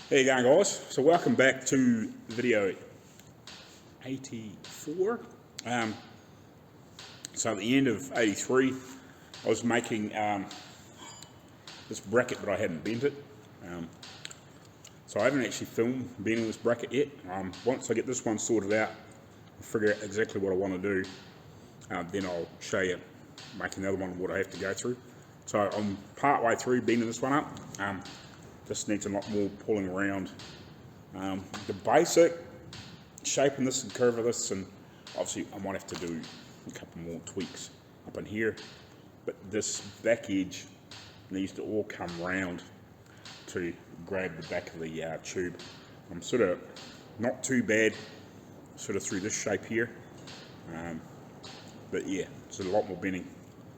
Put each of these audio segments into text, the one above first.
How you going, guys? So welcome back to video 84. So at the end of 83, I was making this bracket, but I hadn't bent it. So I haven't actually filmed bending this bracket yet. Once I get this one sorted out, I'll figure out exactly what I want to do. Then I'll show you making the other one, what I have to go through. So I'm part way through bending this one up. Just needs a lot more pulling around. The basic shape in this and curve of this, and obviously I might have to do a couple more tweaks up in here. But this back edge needs to all come round to grab the back of the tube. I'm sort of not too bad, sort of through this shape here. But yeah, it's a lot more bending.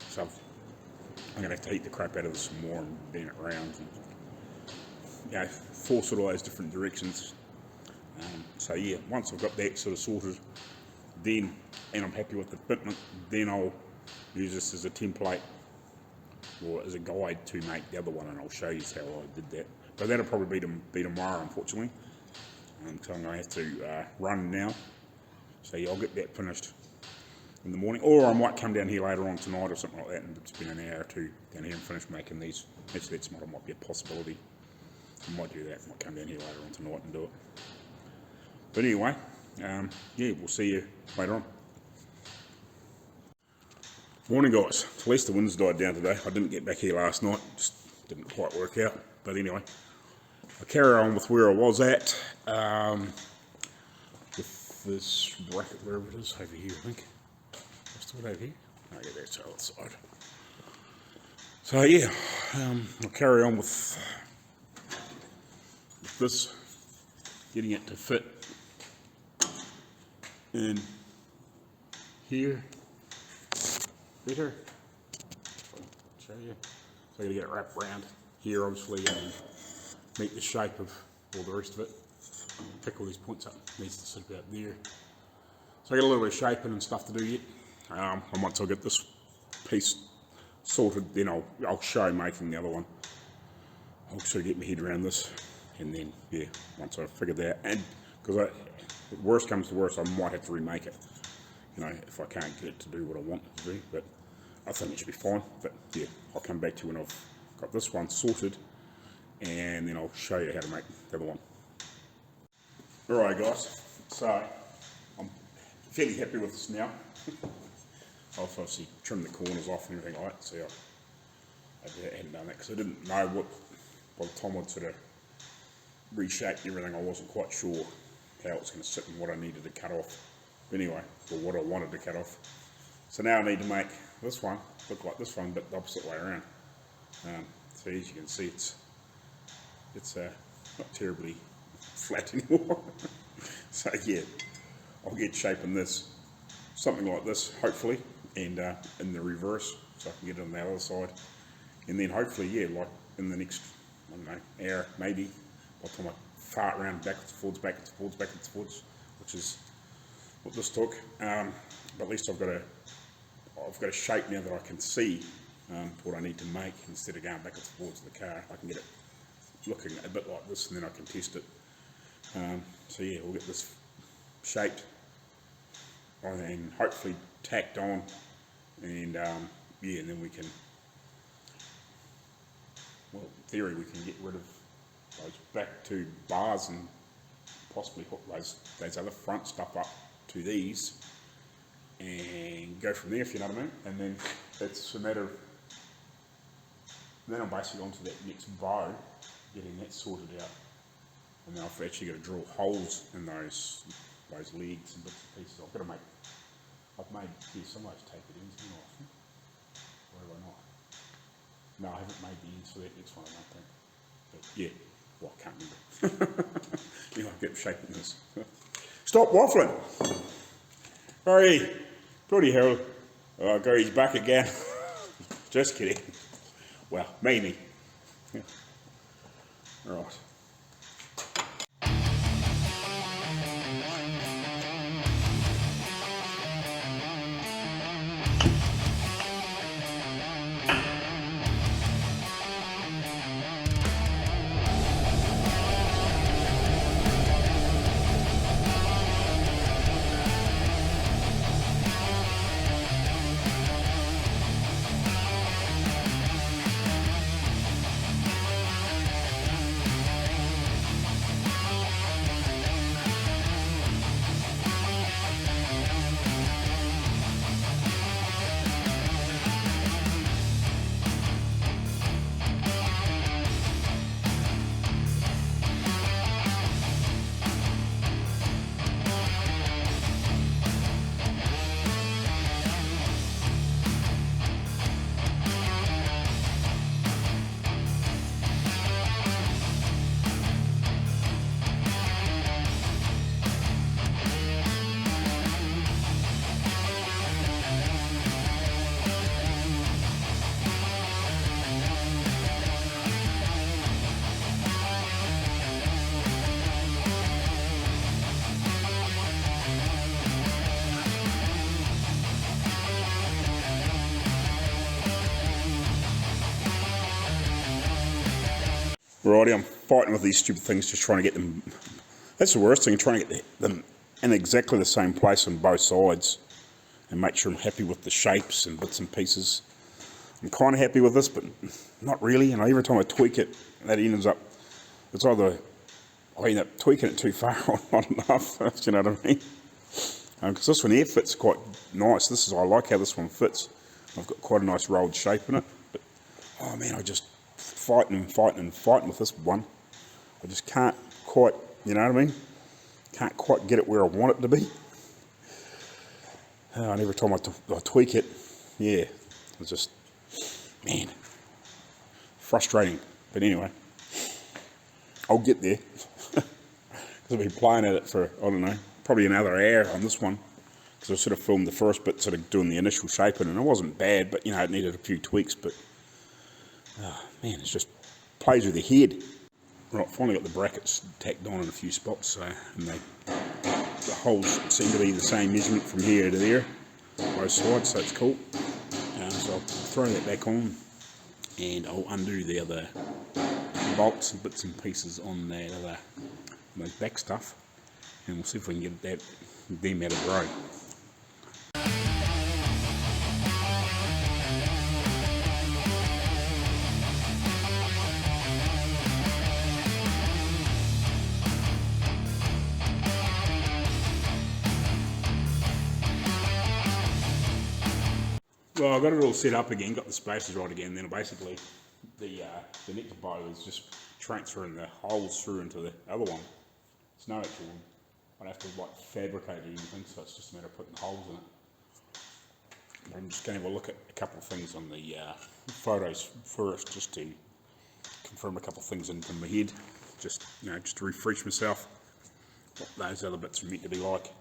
So I'm going to have to heat the crap out of this some more and bend it around. And, force it all those different directions. So yeah, once I've got that sort of sorted, then, and I'm happy with the fitment, then I'll use this as a template or as a guide to make the other one, and I'll show you how I did that. But that'll probably be tomorrow, unfortunately. So I'm going to have to run now. So yeah, I'll get that finished in the morning, or I might come down here later on tonight or something like that and spend an hour or two down here and finish making these. Actually, that's might be a possibility. I might do that. I might come down here later on tonight and do it. But anyway, yeah, we'll see you later on. Morning, guys. At least the wind's died down today. I didn't get back here last night. Just didn't quite work out. But anyway, I'll carry on with where I was at. With this bracket, wherever it is, over here, I think. Just over here. No, yeah, that's outside. So yeah, I'll carry on with this, getting it to fit in here better. Show you. So I gotta get it wrapped around here, obviously, and meet the shape of all the rest of it. Pick all these points up. It needs to sit about there. So I got a little bit of shaping and stuff to do yet. And once I get this piece sorted, then I'll show making the other one. I'll sort of get my head around this. And then, yeah, once I've figured that, and because worst comes to worst, I might have to remake it, you know, if I can't get it to do what I want it to do, but I think it should be fine. But yeah, I'll come back to you when I've got this one sorted, and then I'll show you how to make the other one. Alright guys, so I'm fairly happy with this now. I've obviously trimmed the corners off and everything like that, so I hadn't done that because I didn't know what, by the time I'd sort of reshaped everything, I wasn't quite sure how it was going to sit and what I needed to cut off. Anyway, or what I wanted to cut off. So now I need to make this one look like this one, but the opposite way around. So as you can see, it's not terribly flat anymore. So yeah, I'll get shaping this something like this, hopefully, and in the reverse, so I can get it on the other side. And then hopefully, yeah, like in the next, I don't know, hour maybe, by the time I fart around backwards, forwards, backwards, forwards, backwards, forwards, which is what this took. But at least I've got a shape now that I can see what I need to make instead of going backwards, forwards of the car. I can get it looking a bit like this, and then I can test it. So yeah, we'll get this shaped and hopefully tacked on, and yeah, and then we can, well, in theory, we can get rid of those back two bars and possibly hook those other front stuff up to these and go from there, if you know what I mean. And then it's a matter of, then I'm basically onto that next bow, getting that sorted out. And then I've actually got to drill holes in those legs and bits and pieces. I've made some of those tapered ends, haven't I think? Or have I not? No, I haven't made the ends for that next one, I don't think. But yeah. Well, I can't remember. You know, I'll get shaping this. Stop waffling! Hurry! Bloody hell. Oh, Gary's back again. Just kidding. Well, maybe. Yeah. Right. Righty, I'm fighting with these stupid things, just trying to get them. That's the worst thing, trying to get them in exactly the same place on both sides and make sure I'm happy with the shapes and bits and pieces. I'm kind of happy with this, but not really. Every time I tweak it, that ends up, it's either I end up tweaking it too far or not enough. You know what I mean? Because this one here fits quite nice. I like how this one fits. I've got quite a nice rolled shape in it. But oh man, I just fighting with this one. I just can't quite, you know what I mean? Can't quite get it where I want it to be. And every time I tweak it, yeah, it's just, man, frustrating. But anyway, I'll get there. Because I've been playing at it for, I don't know, probably another hour on this one. Because I sort of filmed the first bit, sort of doing the initial shaping, and it wasn't bad, but, you know, it needed a few tweaks. But, oh, man, it's just plays with the head. Right, finally got the brackets tacked on in a few spots, so, and the holes seem to be the same measurement from here to there, both sides, so it's cool. So I'll throw that back on, and I'll undo the other bolts and bits and pieces on that other, those back stuff, and we'll see if we can get them out of the road. Well, I've got it all set up again, got the spaces right again, then basically the next bow is just transferring the holes through into the other one. It's no actual, I don't have to like fabricate it or anything, so it's just a matter of putting holes in it. I'm just going to have a look at a couple of things on the photos first, just to confirm a couple of things into my head, just to refresh myself what those other bits are meant to be like.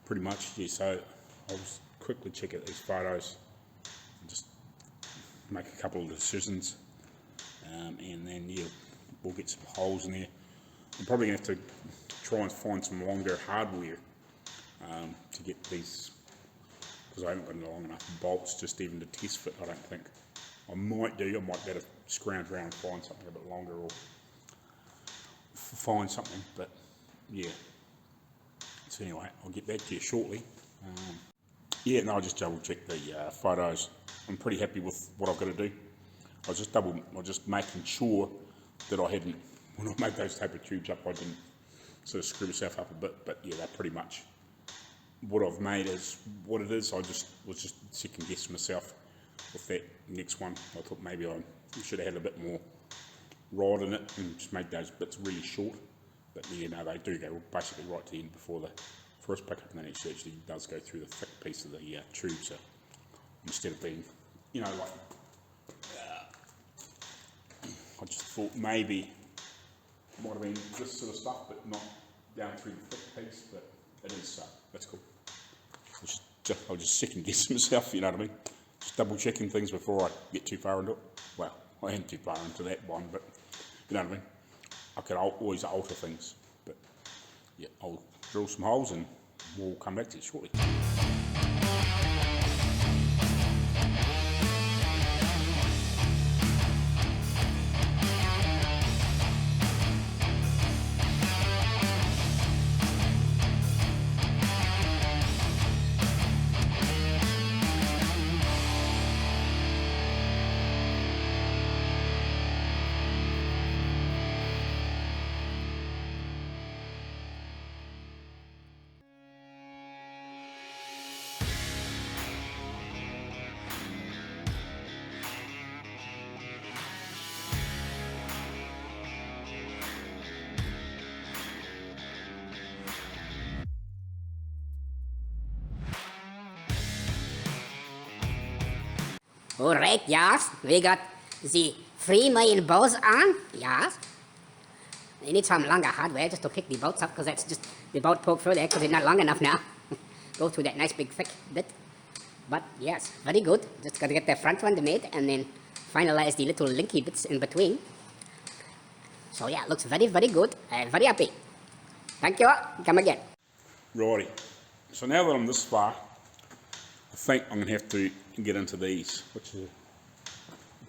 Pretty much, yeah, so I'll just quickly check out these photos and just make a couple of decisions, and then yeah, we'll get some holes in there. I'm probably going to have to try and find some longer hardware to get these, because I haven't got long enough bolts just even to test fit. I don't think I might better scrounge around and find something a bit longer, or find something, but yeah. So anyway, I'll get back to you shortly. Yeah, no, I just double checked the photos. I'm pretty happy with what I've got to do. I was just making sure that I hadn't, when I made those taper tubes up, I didn't sort of screw myself up a bit. But yeah, they're pretty much what I've made is what it is. I was just second guessing myself with that next one. I thought maybe I should have had a bit more rod in it and just made those bits really short. But yeah, no, they do go basically right to the end before the first pickup, and then it actually does go through the thick piece of the tube. So instead of being, like, I just thought maybe it might have been this sort of stuff, but not down through the thick piece. But it is so. That's cool. I'll just second guess myself. You know what I mean? Just double checking things before I get too far into it. Well, I am too far into that one, but you know what I mean. I could always alter things, but yeah, I'll drill some holes and we'll come back to you shortly. Alright, yes, we got the 3 million bolts on, yes. You need some longer hardware just to pick the bolts up, because that's just the bolt poke through there because it's not long enough now. Go through that nice big thick bit. But yes, very good. Just got to get the front one made and then finalize the little linky bits in between. So yeah, looks very, very good. Very happy. Thank you. Come again. Righty. So now that I'm this far, I think I'm going to have to get into these, which are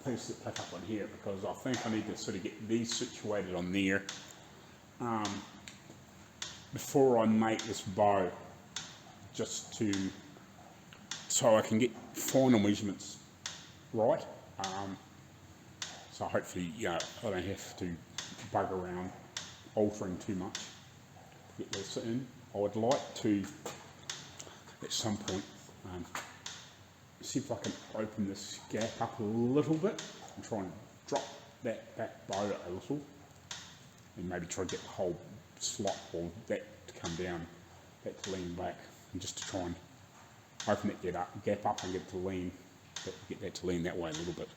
piece to pick up on here, because I think I need to sort of get these situated on there before I make this bow, just so I can get final measurements right. So hopefully, I don't have to bug around altering too much to get this in. I would like to, at some point, see if I can open this gap up a little bit and try and drop that back bow a little, and maybe try to get the whole slot or that to come down, that to lean back, and just to try and open that gap up and get it to lean, get that to lean that way a little bit.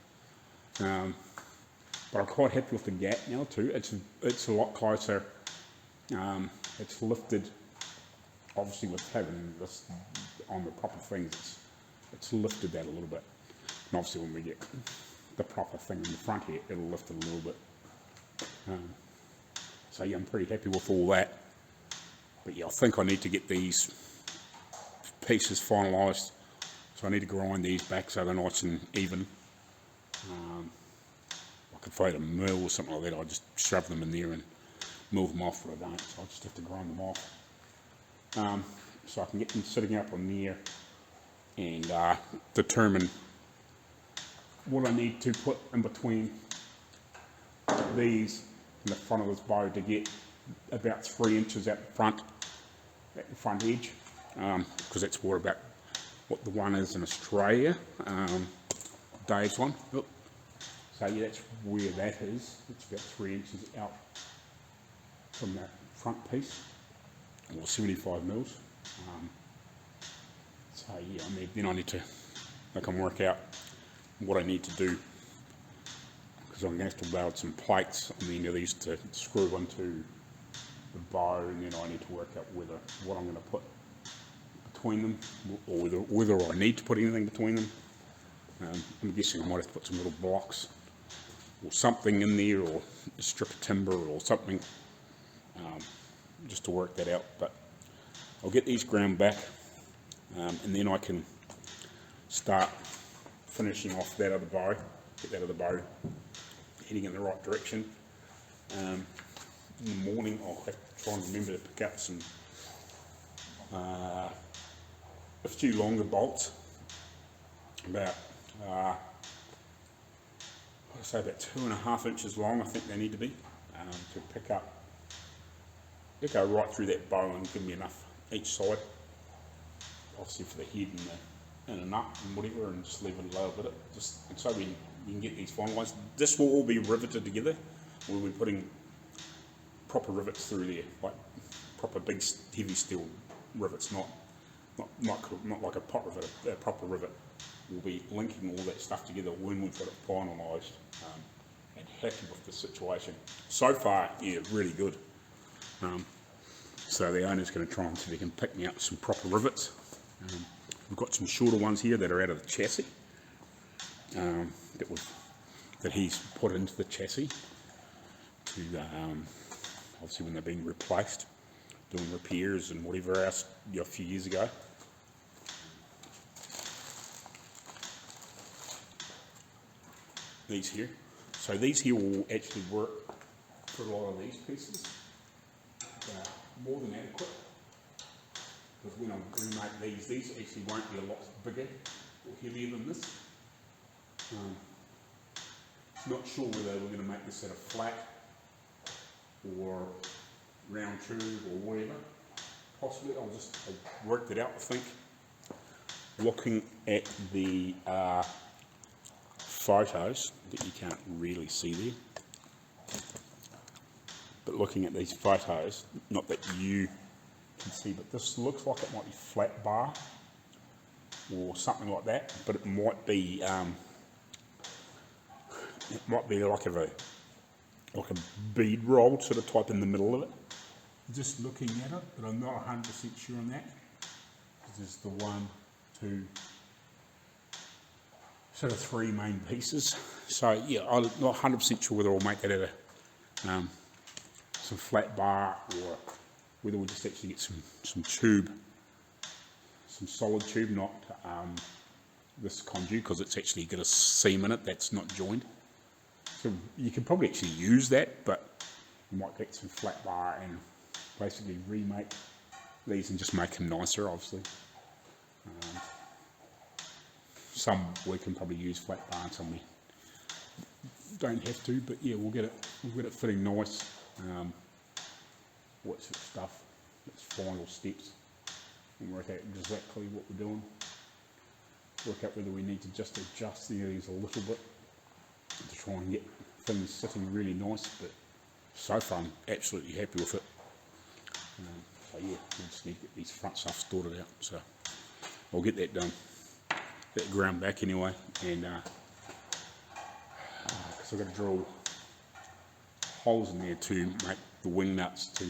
But I'm quite happy with the gap now too. It's a lot closer. It's lifted, obviously with having this on the proper things, it's lifted that a little bit. And obviously when we get the proper thing in the front here, it'll lift it a little bit. So yeah, I'm pretty happy with all that. But yeah, I think I need to get these pieces finalised. So I need to grind these back so they're nice and even. If I had a mill or something like that, I'd just shove them in there and mill them off, but I don't, so I just have to grind them off. So I can get them sitting up on there and determine what I need to put in between these and the front of this bow to get about 3 inches at the front edge, because that's what the one is in Australia, Dave's one. Oop. So yeah, that's where that is. It's about 3 inches out from that front piece, or 75 mils. So yeah, then I need to work out what I need to do, because I'm going to have to weld some plates on the end of these to screw into the bow, and then I need to work out what I'm going to put between them, or whether I need to put anything between them. I'm guessing I might have to put some little blocks or something in there, or a strip of timber or something, just to work that out. But I'll get these ground back, and then I can start finishing off that other bow, get that other bow heading in the right direction. In the morning I'll have to try and remember to pick up some a few longer bolts, about I'd say about 2.5 inches long, I think they need to be, to pick up. They go right through that bow and give me enough each side, obviously for the head and a nut and whatever, and just leave it a little bit, just so we can get these finalised. This will all be riveted together. We'll be putting proper rivets through there, like proper big heavy steel rivets, not like a pot rivet, a proper rivet. We'll be linking all that stuff together when we've got it finalised, and happy with the situation. So far, yeah, really good. So the owner's going to try and see if he can pick me up some proper rivets. We've got some shorter ones here that are out of the chassis, that he's put into the chassis to obviously when they're being replaced, doing repairs and whatever else a few years ago. These here. So these here will actually work for a lot of these pieces. More than adequate. Because when I remake these actually won't be a lot bigger or heavier than this. Not sure whether we're going to make this at a flat or round tube or whatever. Possibly, I'll work that out, I think. Looking at the photos that you can't really see there, but looking at these photos, not that you can see, but this looks like it might be flat bar or something like that, but it might be like a bead roll sort of type in the middle of it. Just looking at it, but I'm not 100% sure on that. This is the 1, 2, sort of 3 main pieces. So yeah, I'm not 100% sure whether I'll make that out of some flat bar, or whether we'll just actually get some tube, some solid tube, not this conduit because it's actually got a seam in it that's not joined. So you can probably actually use that, but you might get some flat bar and basically remake these and just make them nicer, obviously. Some we can probably use flat bar and some we don't have to, but yeah, we'll get it fitting nice. What sort of stuff, it's final steps, and work out exactly what we're doing. Work out whether we need to just adjust the areas a little bit to try and get things sitting really nice, but so far I'm absolutely happy with it. So yeah, we just need to get these front stuff sorted out, so I'll get that done, that ground back anyway, and because I've got to drill holes in there to make the wing nuts to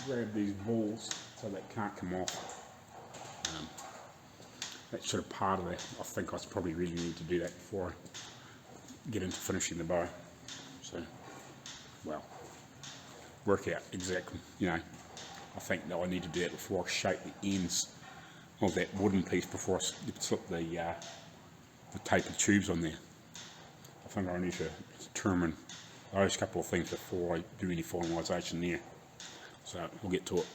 grab these balls so they can't come off. That's sort of part of that. I think I probably really need to do that before I get into finishing the bow. So, well, work out exactly, you know, I think that I need to do that before I shape the ends of that wooden piece before I slip the tapered tubes on there. I think I need to determine those couple of things before I do any finalisation there. So we'll get to it.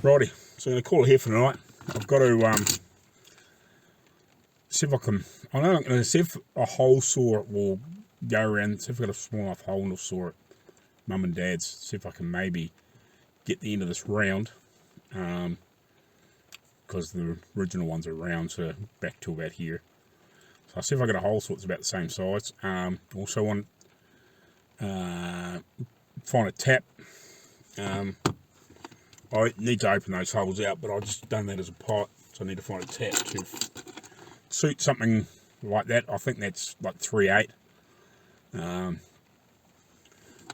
Righty, so I'm going to call it here for tonight. I've got to see if I can, I know I'm going to see if a hole saw will go around, see if I've got a small enough hole and saw it, Mum and Dad's, see if I can maybe get the end of this round, because the original ones are round, so back to about here. So I'll see if I get a hole saw that's about the same size. Also want find a tap. I need to open those holes out, but I've just done that as a pipe, so I need to find a tap to suit something like that. I think that's like 3/8. And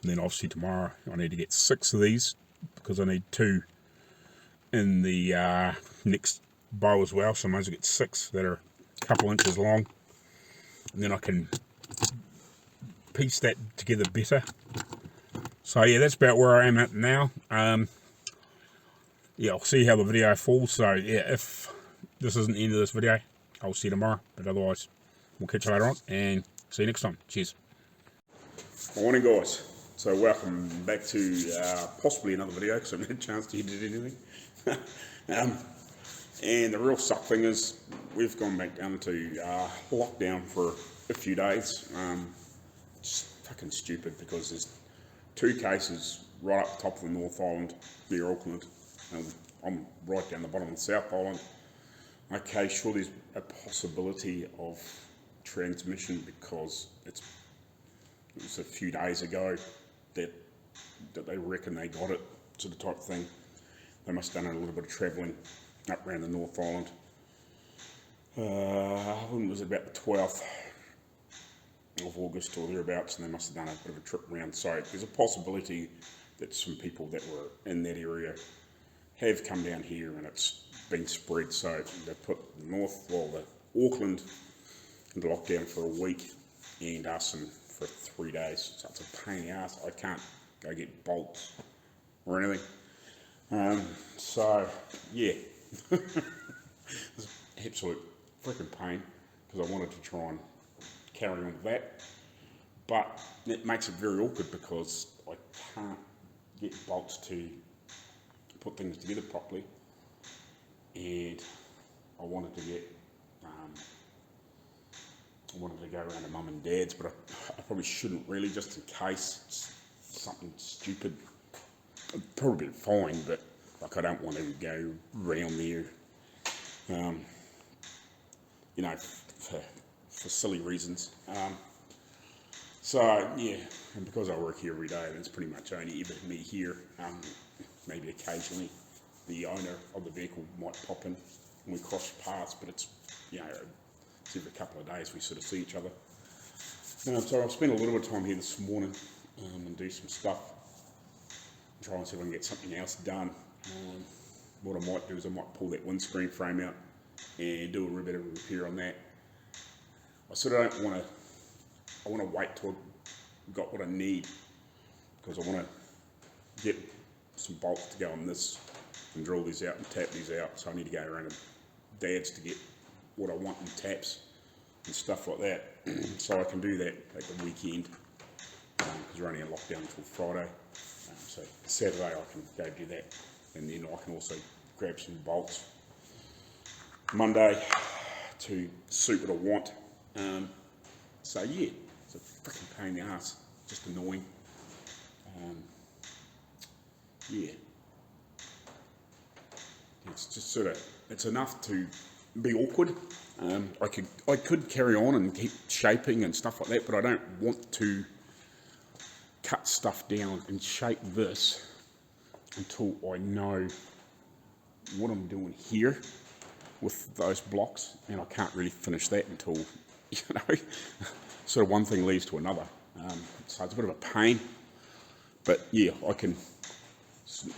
then obviously tomorrow I need to get 6 of these, because I need 2 in the next bow as well, so I might as well get 6 that are a couple inches long, and then I can piece that together better. So yeah, that's about where I am at now. Yeah, I'll see how the video falls. So yeah, if this isn't the end of this video, I'll see you tomorrow. But otherwise, we'll catch you later on and see you next time. Cheers. Morning, guys. So welcome back to possibly another video, because I haven't had a chance to edit anything. And the real suck thing is we've gone back down to lockdown for a few days. It's fucking stupid, because there's 2 cases right up the top of the North Island near Auckland. I'm right down the bottom of the South Island. Okay, sure, there's a possibility of transmission, because it was a few days ago that they reckon they got it, sort of type thing. They must have done a little bit of travelling up around the North Island. When was it, about the 12th of August or thereabouts, and they must have done a bit of a trip around. So there's a possibility that some people that were in that area have come down here and it's been spread. So they've put the Auckland into lockdown for a week and us in for 3 days. So it's a pain in the ass. I can't go get bolts or anything. So yeah, it's absolute freaking pain because I wanted to try and carry on with that, but it makes it very awkward because I can't get bolts to put things together properly, and I wanted to get I wanted to go around to mum and dad's, but I probably shouldn't really, just in case it's something stupid. It'd probably be fine, but like I don't want to go round there, you know, for silly reasons. So yeah, and because I work here every day, it's pretty much only ever me here. Maybe occasionally the owner of the vehicle might pop in and we cross paths, but it's, you know, it's every couple of days we sort of see each other. So I'll spend a little bit of time here this morning and do some stuff, try and see if I can get something else done. What I might do is I might pull that windscreen frame out and do a little bit of a repair on that. I sort of don't want to, I want to wait till I've got what I need, because I want to get some bolts to go on this and drill these out and tap these out. So I need to go around to Dad's to get what I want in taps and stuff like that. So I can do that at the weekend, because we're only in lockdown until Friday. So Saturday I can go do that, and then I can also grab some bolts Monday to suit what I want. So yeah, it's a freaking pain in the ass, just annoying. Yeah, it's just sort of, it's enough to be awkward. I could carry on and keep shaping and stuff like that, but I don't want to cut stuff down and shape this until I know what I'm doing here with those blocks, and I can't really finish that until, you know, sort of one thing leads to another. So it's a bit of a pain, but yeah, I can,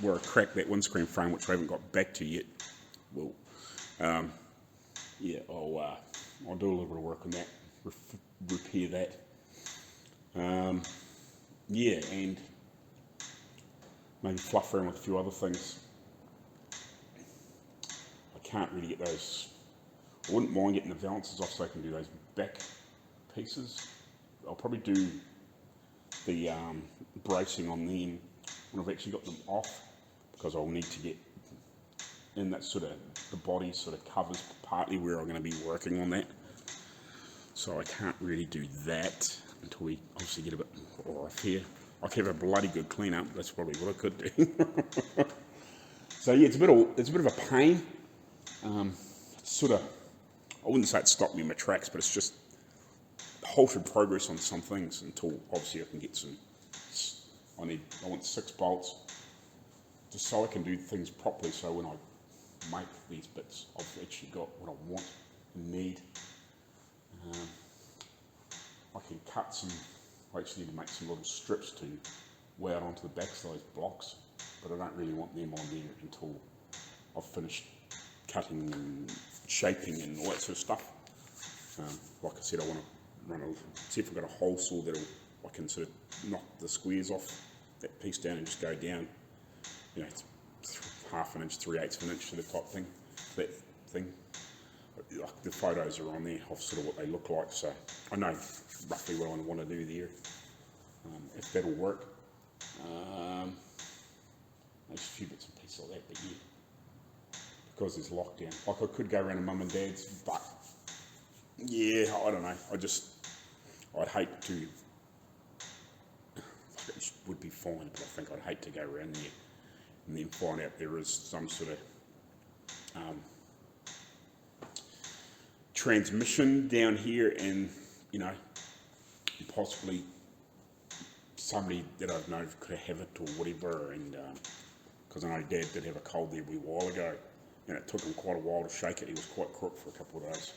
where I crack that windscreen frame, which I haven't got back to yet, well, yeah, I'll do a little bit of work on that, repair that. Yeah, and maybe fluff around with a few other things. I can't really get those, I wouldn't mind getting the valances off so I can do those back pieces. I'll probably do the bracing on them when I've actually got them off, because I'll need to get in that sort of, the body sort of covers partly where I'm going to be working on that. So I can't really do that until we obviously get a bit off here. I could have a bloody good clean up. That's probably what I could do. So yeah, it's a bit of a pain. Sort of, I wouldn't say it stopped me in my tracks, but it's just halted progress on some things until obviously I can get some. I want 6 bolts, just so I can do things properly. So when I make these bits, I've actually got what I want and need. I can cut some. I actually need to make some little strips to weld onto the backs of those blocks, but I don't really want them on there until I've finished cutting and shaping and all that sort of stuff. Like I said, I want to see if I've got a hole saw that'll, I can sort of knock the squares off that piece down and just go down, you know, it's 1/2 inch, 3/8 of an inch sort of type thing, that thing. Like the photos are on there of sort of what they look like, so I know roughly what I want to do there, if that'll work. There's a few bits and pieces like that, but yeah, because there's lockdown. Like I could go around to mum and dad's, but yeah, I don't know. I'd hate to. It would be fine, but I think I'd hate to go around there and then find out there is some sort of transmission down here, and you know, possibly somebody that I've known could have it or whatever. And because I know Dad did have a cold there a wee while ago, and it took him quite a while to shake it. He was quite crook for a couple of days.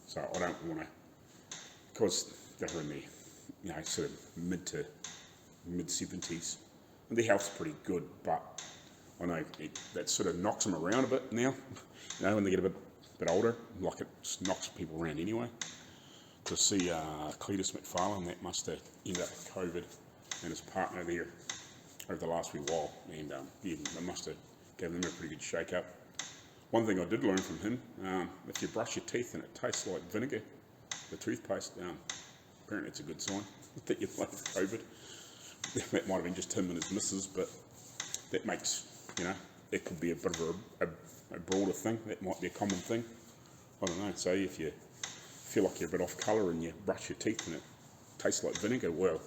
So I don't want to, because they're in the, sort of mid 70s. And their health's pretty good, but I know that sort of knocks them around a bit now. When they get a bit older, like it just knocks people around anyway. To see Cletus McFarlane, that must have ended up with COVID, and his partner there over the last wee while, and they must have given them a pretty good shake-up. One thing I did learn from him, if you brush your teeth and it tastes like vinegar, the toothpaste, apparently it's a good sign that you've had COVID. That might have been just him and his missus, but that makes, that could be a bit of a broader thing. That might be a common thing. I don't know. So if you feel like you're a bit off colour and you brush your teeth and it tastes like vinegar, well,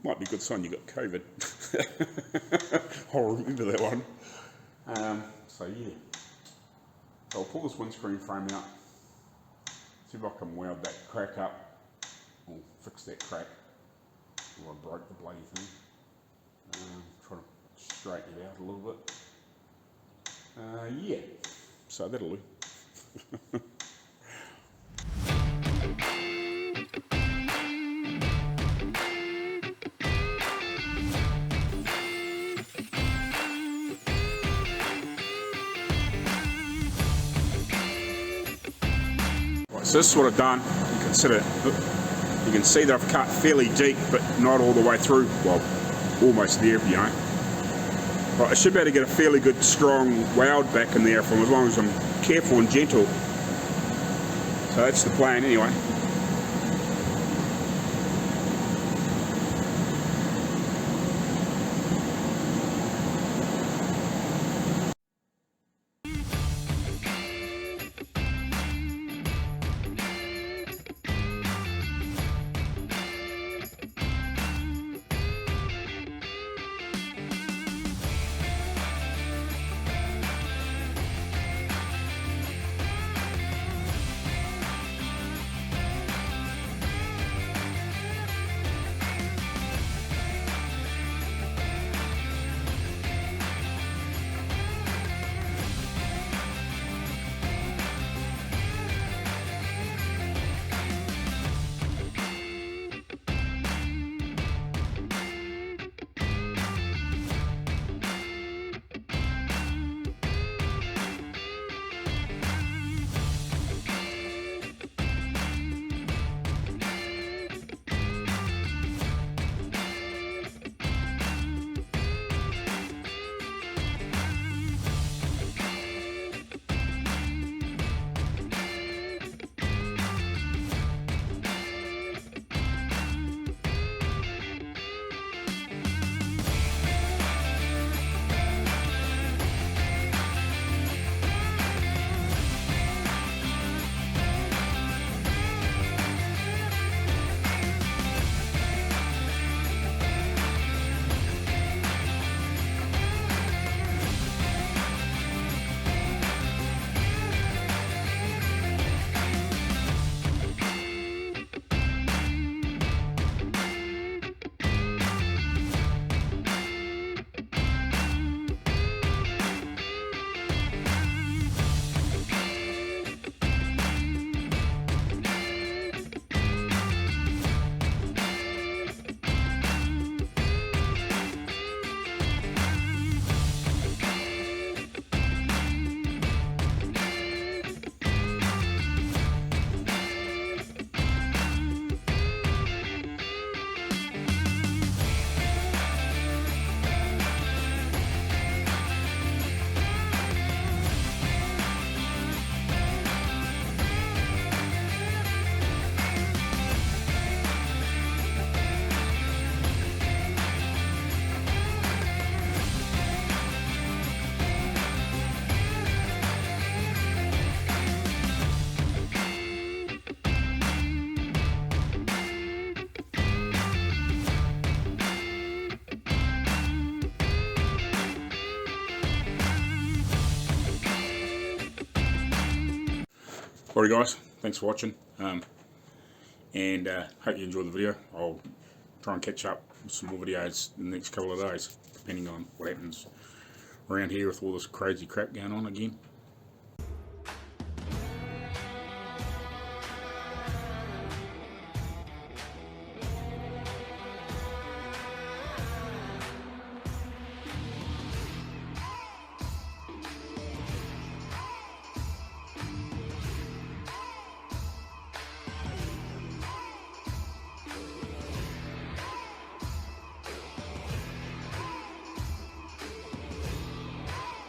might be a good sign you got COVID. I'll remember that one. So yeah, so I'll pull this windscreen frame out, see if I can weld that crack up, or fix that crack, or I broke the bloody thing. Try to straighten it out a little bit. Yeah, so that'll do. So this is what I've done. You can see that I've cut fairly deep, but not all the way through. Well, almost there, Right, I should be able to get a fairly good, strong weld back in there from as long as I'm careful and gentle. So that's the plan, anyway. Alright guys, thanks for watching, and hope you enjoyed the video. I'll try and catch up with some more videos in the next couple of days, depending on what happens around here with all this crazy crap going on again.